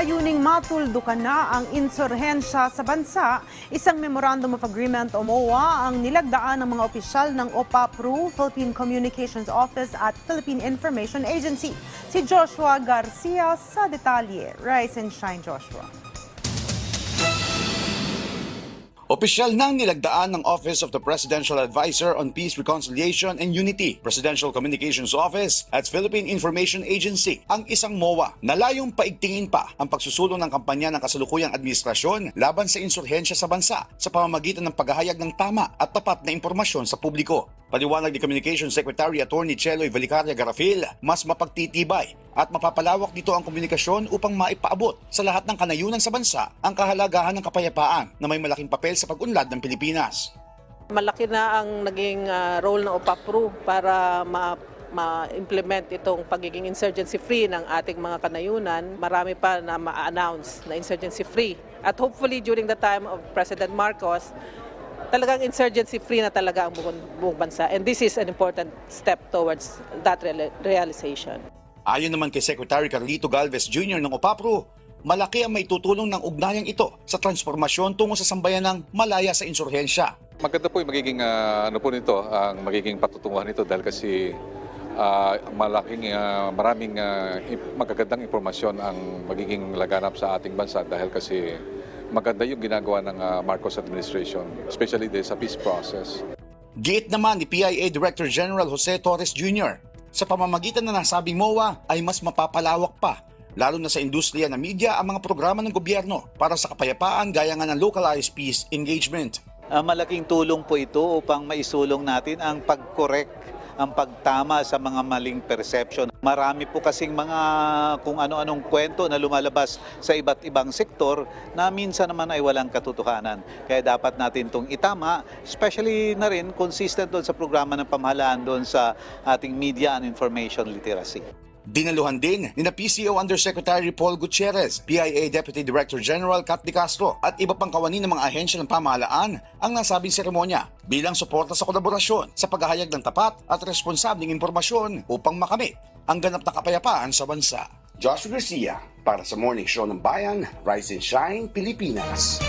layuning matuldukan na ang insurhensya sa bansa, isang Memorandum of Agreement o MOA ang nilagdaan ng mga opisyal ng OPAPRU, Philippine Communications Office at Philippine Information Agency. Si Joshua Garcia sa detalye. Rise and shine, Joshua. Opisyal nang nilagdaan ng Office of the Presidential Advisor on Peace, Reconciliation and Unity, Presidential Communications Office at Philippine Information Agency ang isang MOA na layong paigtingin pa ang pagsusulong ng kampanya ng kasalukuyang administrasyon laban sa insurhensya sa bansa sa pamamagitan ng paghahayag ng tama at tapat na impormasyon sa publiko. Paliwanag ni Communications Secretary Attorney Cheloy Valicaria Garafil, mas mapagtitibay at mapapalawak dito ang komunikasyon upang maipaabot sa lahat ng kanayunan sa bansa ang kahalagahan ng kapayapaan na may malaking papel sa pag-unlad ng Pilipinas. Malaki na ang naging role ng OPAPRU para ma-implement itong pagiging insurgency-free ng ating mga kanayunan. Marami pa na ma-announce na insurgency-free. At hopefully during the time of President Marcos, talagang insurgency-free na talaga ang buong bansa. And this is an important step towards that realization. Ayon naman kay Secretary Carlito Galvez Jr. ng OPAPRU, malaki ang maitutulong ng ugnayang ito sa transformasyon tungo sa sambayan ng malaya sa insurhensya. Maganda po yung magiging nito, ang magiging patutunguhan nito dahil kasi maraming magagandang impormasyon ang magiging laganap sa ating bansa dahil kasi maganda yung ginagawa ng Marcos administration, especially sa peace process. Giit naman ni PIA Director General Jose Torres Jr., sa pamamagitan na nasabing MOA ay mas mapapalawak pa, lalo na sa industriya ng media ang mga programa ng gobyerno para sa kapayapaan gaya nga ng localized peace engagement. Malaking tulong po ito upang maisulong natin ang pag-correct, ang pagtama sa mga maling perception. Marami po kasing mga kung ano-anong kwento na lumalabas sa iba't ibang sektor na minsan naman ay walang katotohanan. Kaya dapat natin itong itama, especially na rin consistent doon sa programa ng pamahalaan doon sa ating media and information literacy. Dinaluhan din ni PCO Undersecretary Paul Gutierrez, PIA Deputy Director General Kat De Castro at iba pang kawani ng mga ahensya ng pamahalaan ang nasabing seremonya bilang suporta sa kolaborasyon sa paghahayag ng tapat at responsabling impormasyon upang makamit ang ganap na kapayapaan sa bansa. Joshua Garcia para sa Morning Show ng Bayan, Rise and Shine, Pilipinas.